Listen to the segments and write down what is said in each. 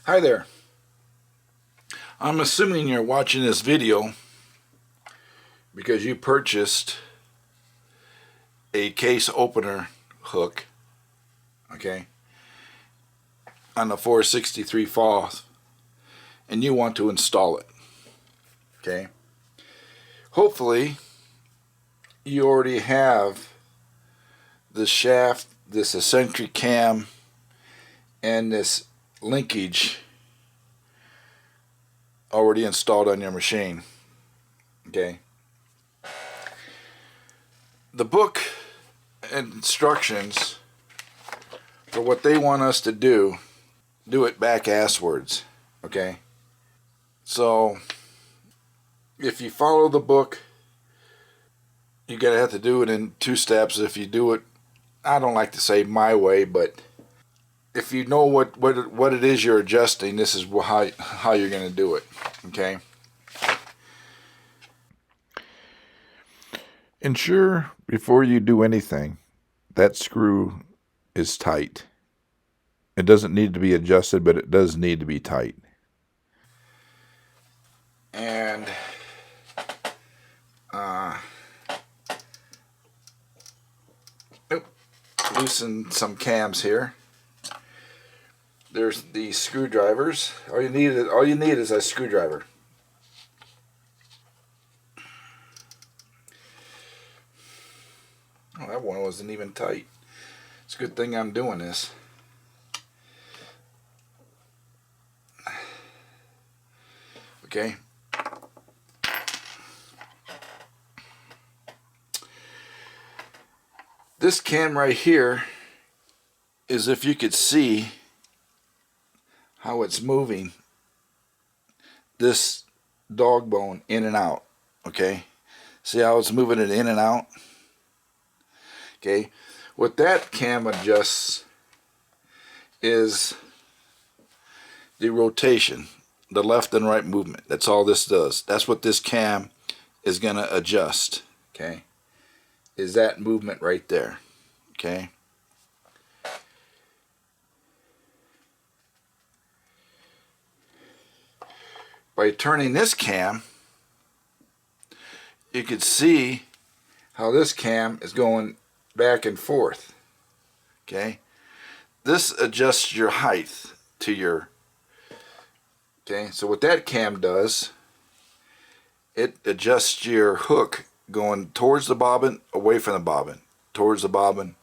Hi there. I'm assuming you're watching this video because you purchased a case opener hook, okay, on the 463 Pfaff, and you want to install it, okay. Hopefully you already have the shaft, this eccentric cam, and this linkage already installed on your machine, okay. The book and instructions for what they want us to do it back asswards, okay. So if you follow the book, you're gonna have to do it in 2 steps. If you do it, I don't like to say my way, but if you know what it is you're adjusting, this is how you're going to do it, okay? Ensure before you do anything that screw is tight. It doesn't need to be adjusted, but it does need to be tight. And loosen some cams here. There's the screwdrivers. All you need is a screwdriver. Oh, that one wasn't even tight. It's a good thing I'm doing this. Okay. This cam right here is, if you could see how it's moving this dog bone in and out, okay? See how it's moving it in and out? Okay, what that cam adjusts is the rotation, the left and right movement. That's all this does. That's what this cam is going to adjust, okay? Is that movement right there, okay? By turning this cam, you could see how this cam is going back and forth, okay? This adjusts your height to your, okay? So what that cam does, it adjusts your hook going towards the bobbin, away from the bobbin, towards the bobbin,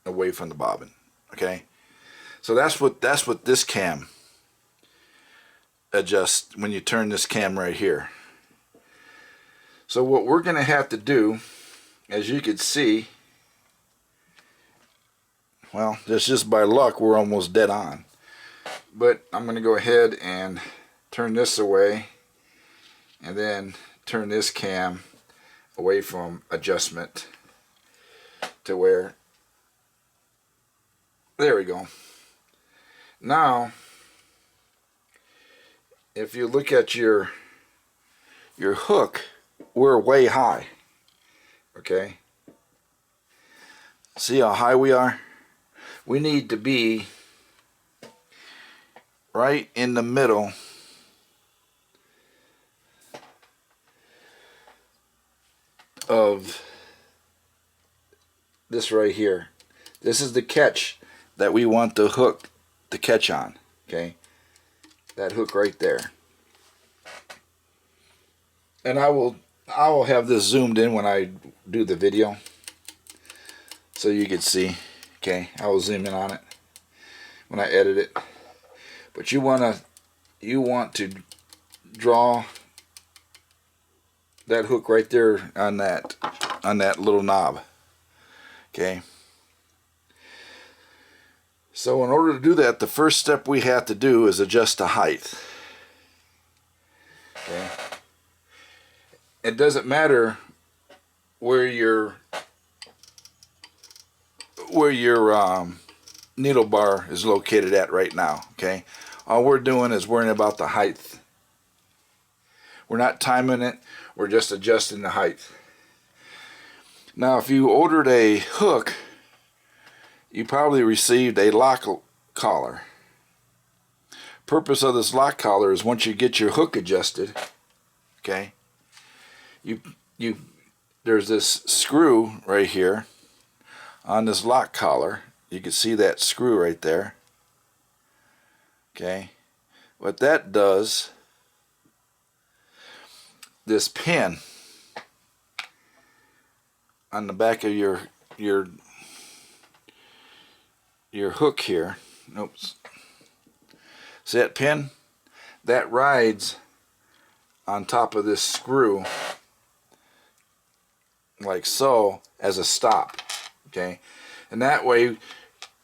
away from the bobbin, okay? So that's what this cam adjust when you turn this cam right here. So what we're going to have to do, as you can see, well, just by luck we're almost dead on, but I'm going to go ahead and turn this away and then turn this cam away from adjustment to where, there we go. Now if you look at your hook, we're way high, okay? See how high we are? We need to be right in the middle of this right here. This is the catch that we want the hook to catch on, okay? That hook right there. And I will have this zoomed in when I do the video so you can see, okay? I will zoom in on it when I edit it. But you want to draw that hook right there on that little knob, okay? So in order to do that, the first step we have to do is adjust the height, okay? It doesn't matter where your needle bar is located at right now, okay? All we're doing is worrying about the height. We're not timing it, we're just adjusting the height. Now if you ordered a hook, you probably received a lock collar. purpose of this lock collar is once you get your hook adjusted, okay, there's this screw right here on this lock collar. You can see that screw right there. Okay, what that does, this pin on the back of your hook here, oops, see that pin? That rides on top of this screw like so as a stop, okay? And that way,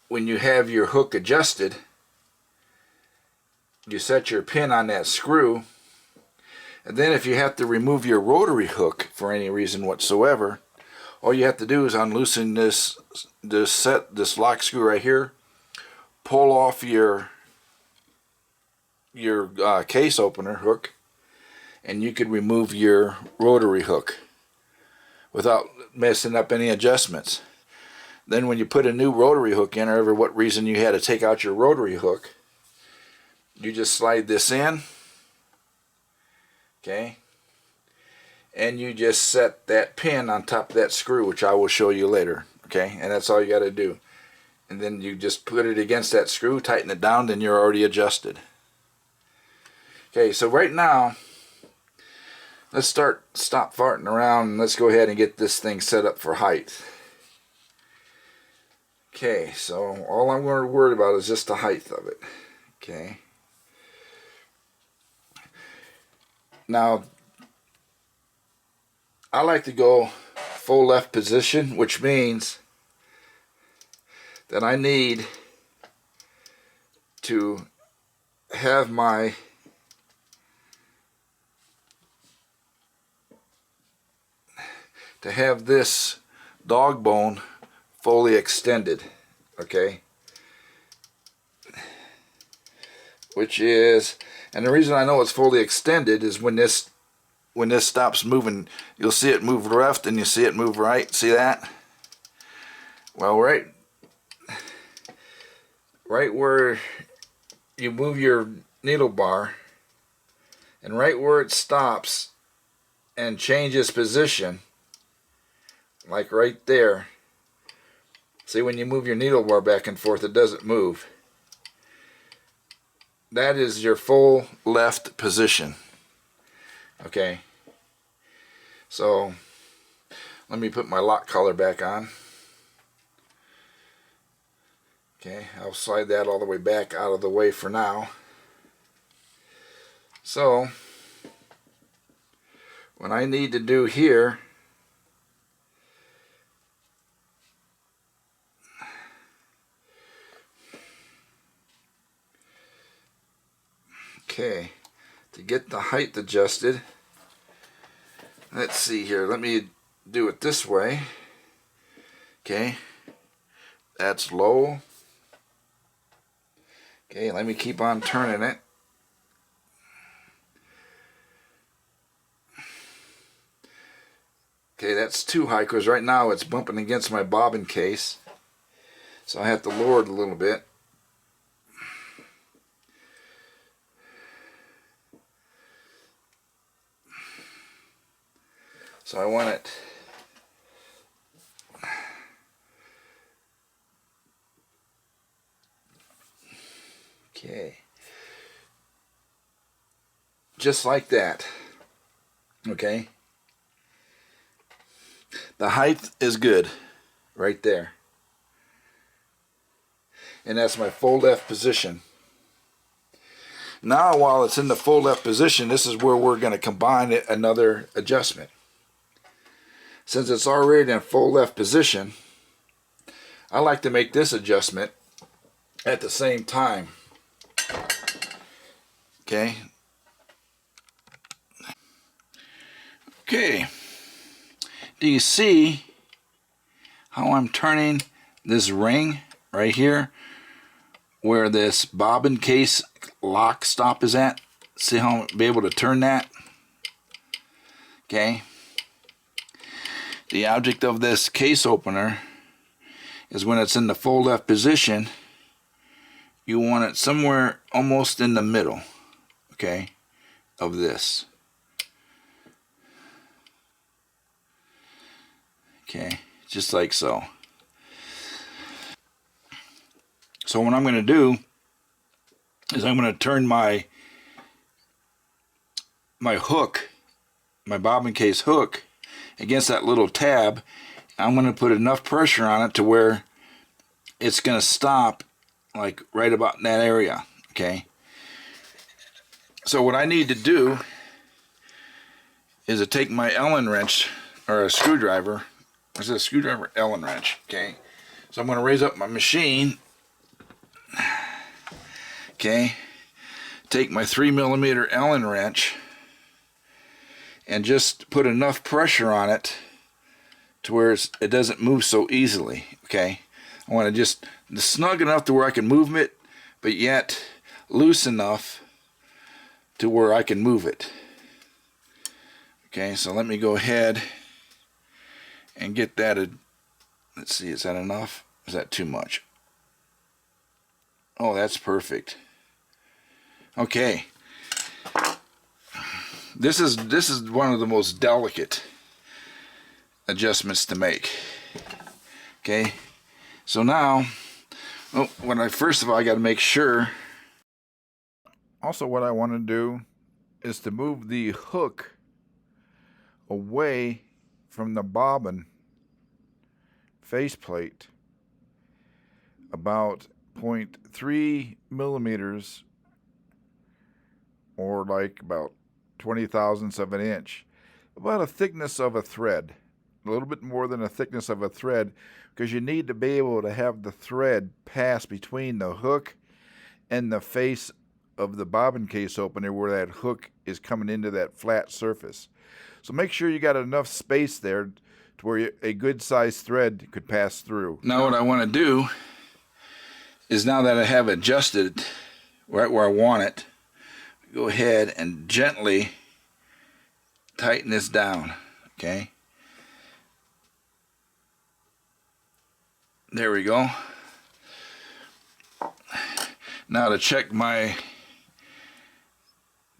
when you have your hook adjusted, you set your pin on that screw, and then if you have to remove your rotary hook for any reason whatsoever, all you have to do is unloosen this lock screw right here, pull off your case opener hook, and you could remove your rotary hook without messing up any adjustments. Then when you put a new rotary hook in, or for what reason you had to take out your rotary hook, you just slide this in, okay, and you just set that pin on top of that screw, which I will show you later, okay, and that's all you got to do. And then you just put it against that screw, tighten it down, then you're already adjusted. Okay, so right now, let's stop farting around, and let's go ahead and get this thing set up for height. Okay, so all I'm going to worry about is just the height of it. Okay. Now, I like to go full left position, which means that I need to have this dog bone fully extended, okay? Which is, and the reason I know it's fully extended is when this stops moving, you'll see it move left and you see it move right. See that? Well, right where you move your needle bar, and right where it stops and changes position, like right there. See, when you move your needle bar back and forth, it doesn't move. That is your full left position. Okay. So, let me put my lock collar back on. Okay, I'll slide that all the way back out of the way for now. So, what I need to do here, okay, to get the height adjusted, let's see here, let me do it this way. Okay, that's low. Okay, let me keep on turning it. Okay, that's too high because right now it's bumping against my bobbin case. So I have to lower it a little bit. So I want it okay, just like that. Okay, the height is good right there, and that's my full left position. Now while it's in the full left position, this is where we're going to combine another adjustment. Since it's already in full left position, I like to make this adjustment at the same time. Okay. Okay. Do you see how I'm turning this ring right here where this bobbin case lock stop is at? See how I'll be able to turn that? Okay. The object of this case opener is when it's in the full left position, you want it somewhere almost in the middle, okay, of this. Okay, just like so. So what I'm going to do is I'm going to turn my hook, my bobbin case hook, against that little tab. I'm going to put enough pressure on it to where it's going to stop like right about in that area, okay? So what I need to do is to take my Allen wrench, or a screwdriver. Is it a screwdriver? Allen wrench, okay? So I'm going to raise up my machine, okay? Take my 3mm Allen wrench and just put enough pressure on it to where it doesn't move so easily, okay? I want to just snug enough to where I can move it, but yet loose enough to where I can move it. Okay, so let me go ahead and get that. Let's see, is that enough? Is that too much? Oh, that's perfect. Okay. This is one of the most delicate adjustments to make. Okay. So now, first of all, I got to make sure. Also, what I want to do is to move the hook away from the bobbin faceplate about 0.3 millimeters, or like about 20 thousandths of an inch, about a thickness of a thread, a little bit more than a thickness of a thread, because you need to be able to have the thread pass between the hook and the face of the bobbin case opener where that hook is coming into that flat surface. So make sure you got enough space there to where a good sized thread could pass through. Now what I want to do is, now that I have adjusted right where I want it, go ahead and gently tighten this down, okay? There we go. Now to check to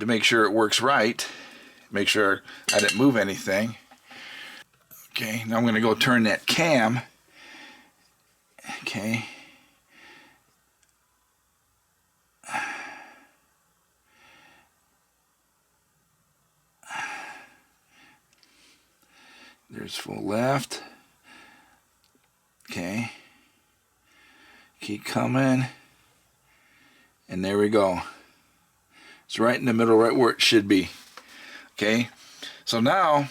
make sure it works right, make sure I didn't move anything. Okay, now I'm going to go turn that cam. Okay. There's full left. Okay. Keep coming. And there we go. It's right in the middle, right where it should be. Okay. So now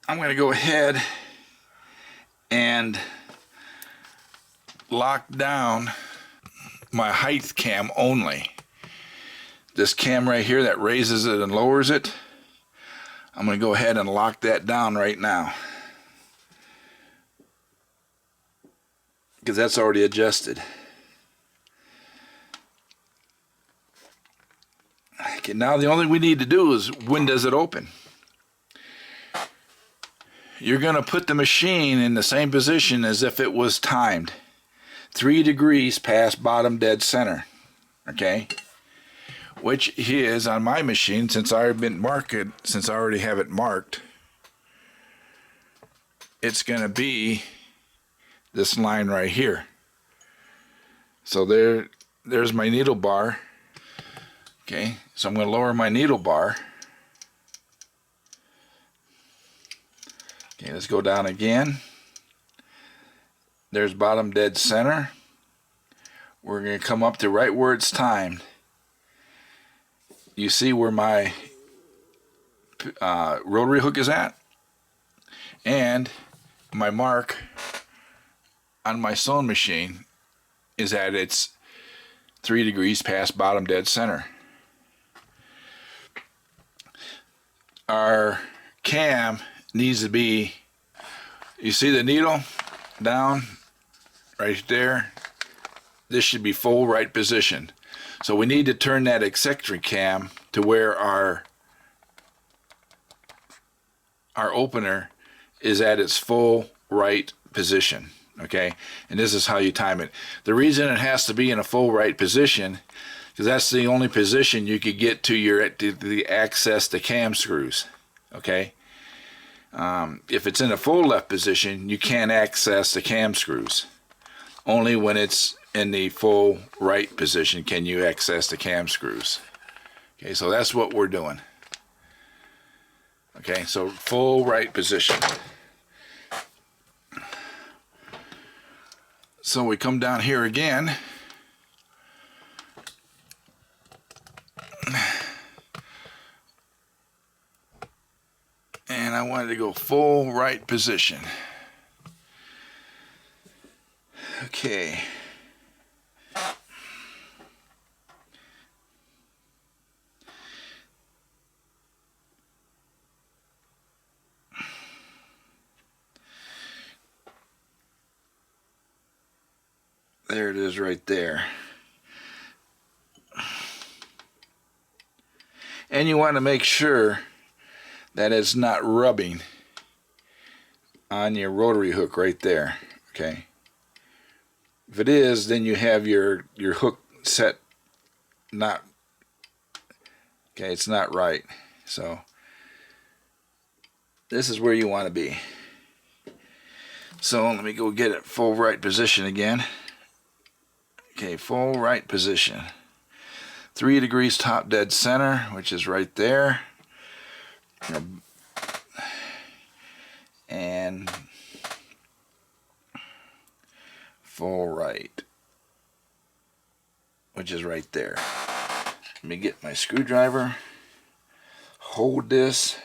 I'm going to go ahead and lock down my height cam only. This cam right here that raises it and lowers it, I'm going to go ahead and lock that down right now, because that's already adjusted. Okay, now the only thing we need to do is, when does it open? You're going to put the machine in the same position as if it was timed. 3 degrees past bottom dead center. Okay? Which is, on my machine, since I already have it marked, it's going to be this line right here. So there's my needle bar. Okay, so I'm going to lower my needle bar. Okay, let's go down again. There's bottom dead center. We're going to come up to right where it's timed. You see where my rotary hook is at? And my mark on my sewing machine is at its 3 degrees past bottom dead center. Our cam needs to be, you see the needle down right there? This should be full right position. So we need to turn that eccentric cam to where our opener is at its full right position. okay? And this is how you time it. The reason it has to be in a full right position, because that's the only position you could get to the access to cam screws, okay? If it's in a full left position, you can't access the cam screws. Only when it's in the full right position can you access the cam screws. Okay, so that's what we're doing. Okay, so full right position. So we come down here again. And I wanted to go full right position. Okay. There it is right there. And you want to make sure that it's not rubbing on your rotary hook right there, okay? If it is, then you have your hook set not, okay, it's not right. So this is where you want to be. So let me go get it full right position again. Okay, full right position. 3 degrees top dead center, which is right there. And full right, which is right there. Let me get my screwdriver. Hold this.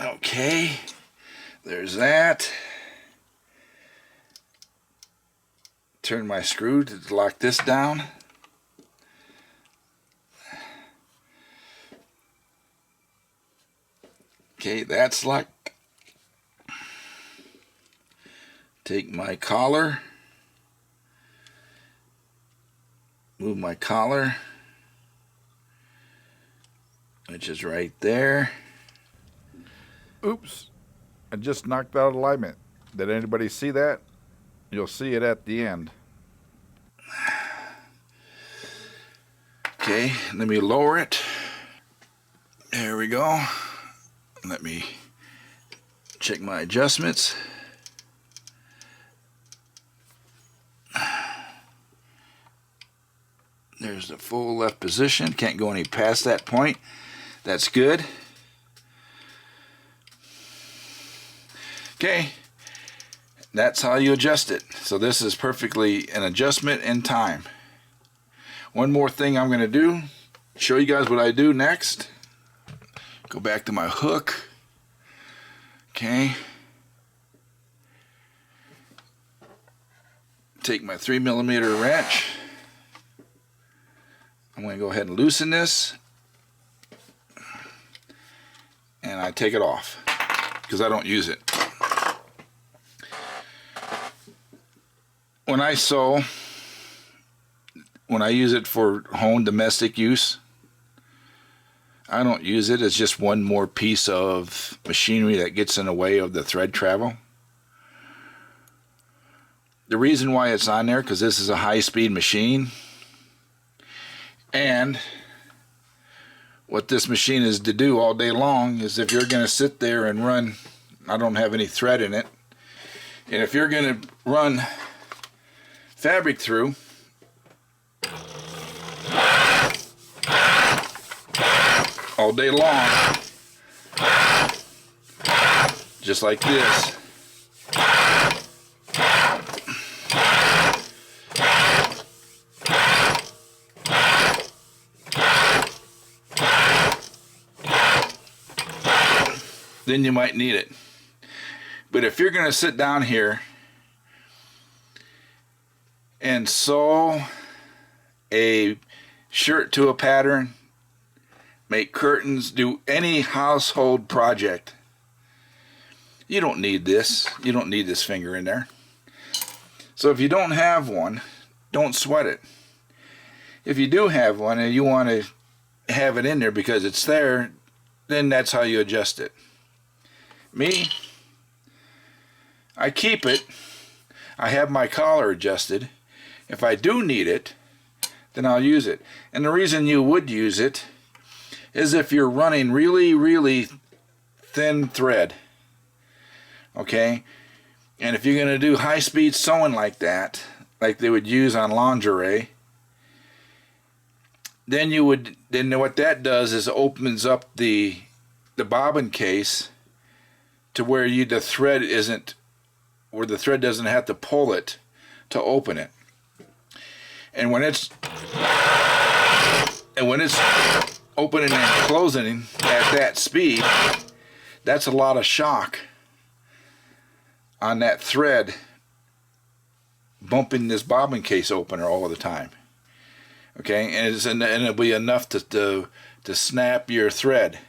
Okay, there's that. Turn my screw to lock this down. Okay, that's locked. Take my collar. Move my collar, which is right there. Oops, I just knocked out alignment. Did anybody see that? You'll see it at the end. Okay, let me lower it. There we go. Let me check my adjustments. There's the full left position. Can't go any past that point. That's good. Okay, that's how you adjust it. So this is perfectly an adjustment in time. One more thing I'm going to do, show you guys what I do next. Go back to my hook. Okay. Take my 3mm wrench. I'm going to go ahead and loosen this. And I take it off because I don't use it. When I sew, when I use it for home domestic use, I don't use it as just one more piece of machinery that gets in the way of the thread travel. The reason why it's on there, because this is a high-speed machine, and what this machine is to do all day long is if you're going to sit there and run, I don't have any thread in it, and if you're going to run fabric through, all day long, just like this. Then you might need it. But if you're going to sit down here and sew a shirt to a pattern, make curtains, do any household project, you don't need this. You don't need this finger in there. So if you don't have one, don't sweat it. If you do have one and you want to have it in there because it's there, then that's how you adjust it. Me, I keep it. I have my collar adjusted. If I do need it, then I'll use it. And the reason you would use it is if you're running really, really thin thread. Okay? And if you're going to do high-speed sewing like that, like they would use on lingerie, then what that does is opens up the bobbin case to where the thread doesn't have to pull it to open it. And when it's opening and closing at that speed, that's a lot of shock on that thread bumping this bobbin case opener all the time. Okay, and it'll be enough to snap your thread.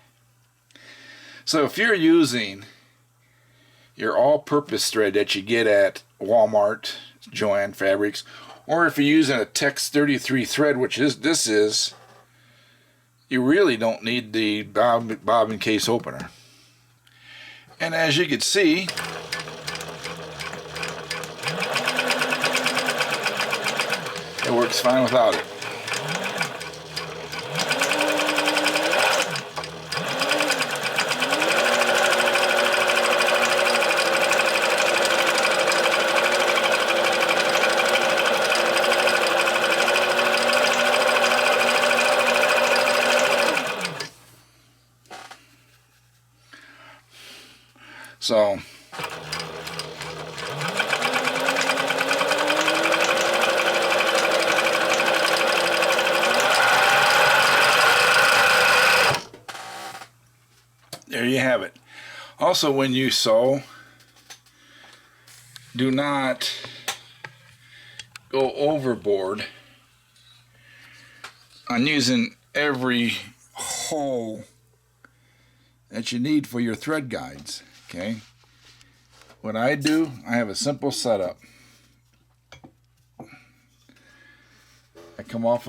So if you're using your all-purpose thread that you get at Walmart, Joann Fabrics, or if you're using a Tex 33 thread, which this is, you really don't need the bobbin case opener. And as you can see, it works fine without it. So there you have it. Also, when you sew, do not go overboard on using every hole that you need for your thread guides. Okay, what I do, I have a simple setup. I come off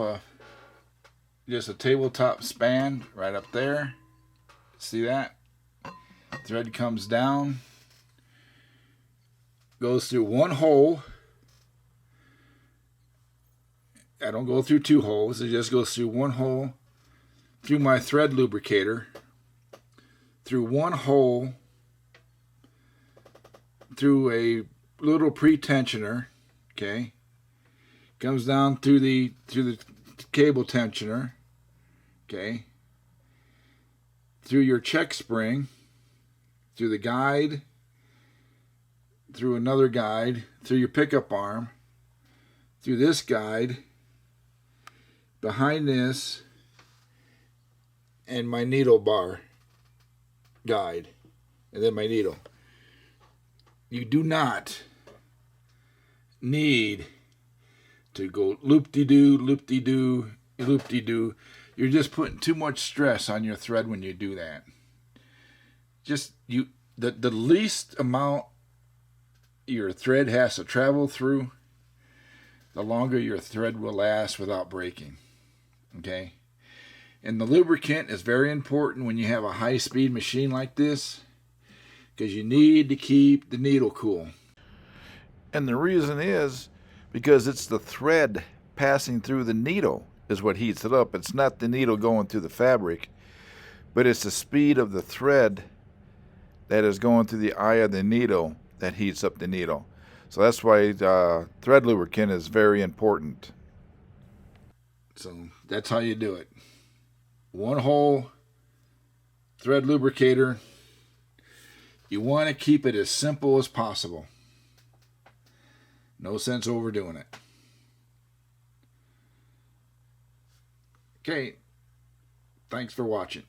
just a tabletop span right up there. See that? Thread comes down, goes through one hole. I don't go through two holes. It just goes through one hole, through my thread lubricator, through one hole, through a little pre-tensioner, okay, comes down through the cable tensioner, okay, through your check spring, through the guide, through another guide, through your pickup arm, through this guide, behind this, and my needle bar guide, and then my needle. You do not need to go loop-de-doo, loop-de-doo, loop-de-doo. You're just putting too much stress on your thread when you do that. Just the least amount your thread has to travel through, the longer your thread will last without breaking. Okay? And the lubricant is very important when you have a high-speed machine like this, because you need to keep the needle cool. And the reason is because it's the thread passing through the needle is what heats it up. It's not the needle going through the fabric, but it's the speed of the thread that is going through the eye of the needle that heats up the needle. So that's why thread lubricant is very important. So that's how you do it. One hole thread lubricator. You want to keep it as simple as possible. No sense overdoing it. Okay. Thanks for watching.